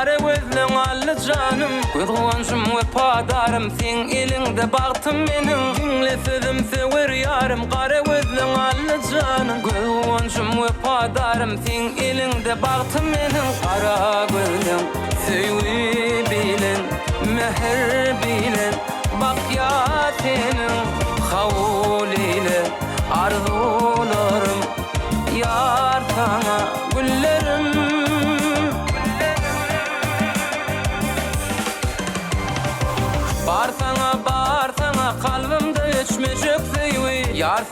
Kare gözlüň ally janym, göz goňşum we padarym, sen elinde bagtym meniň. Dinle sözüm sewer ýarym, kare gözlüň ally janym, göz goňşum we padarym, sen elinde bagtym meniň. Kara gözlüň söýgi bilen, mehr bilen, bak ya seniň hawul ile arzularım yar sana güllerim. Bar sana kalbimde içmeyecek sevgi. Yar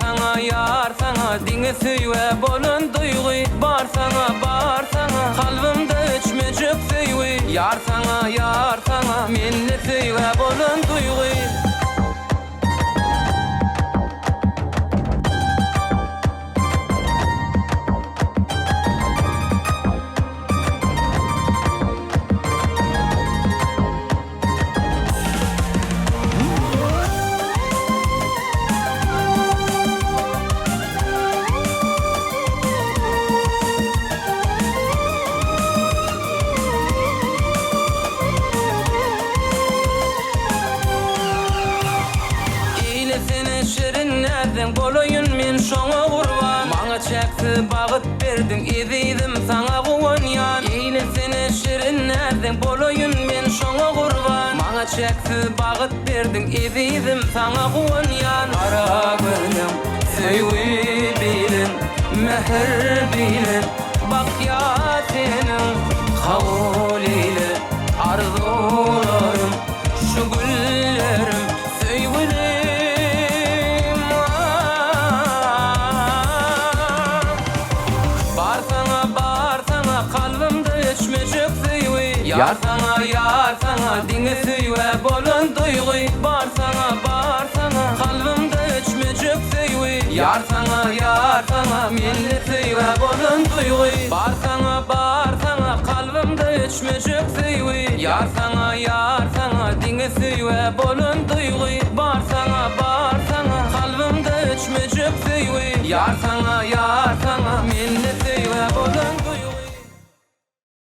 sana dine söyle bolun duygu. Bar sana kalbimde içmeyecek sevgi. Yar sana minne söyle bolun duygu. Boloyun men şoňa gurban, maňa çäkti bagyt berdin, ezidim saňa gowanýan. Eýle seni şirin näzden, boloyun men şoňa gurban, maňa çäkti bagyt berdin, ezidim saňa gowanýan. Kara gözlüň söýgi bilen, mehr bilen, bak ya seniň hawul ile arzularym, şu güllerim söýgülerim. Yar sana dine söyle bolun duygu. Bar sana kalbimde içmeyecek sevgi. Yar sana minne söyle bolun duygu. Bar sana kalbimde içmeyecek sevgi. Yar sana dine söyle bolun duygu. Bar sana kalbimde içmeyecek sevgi. Yar sana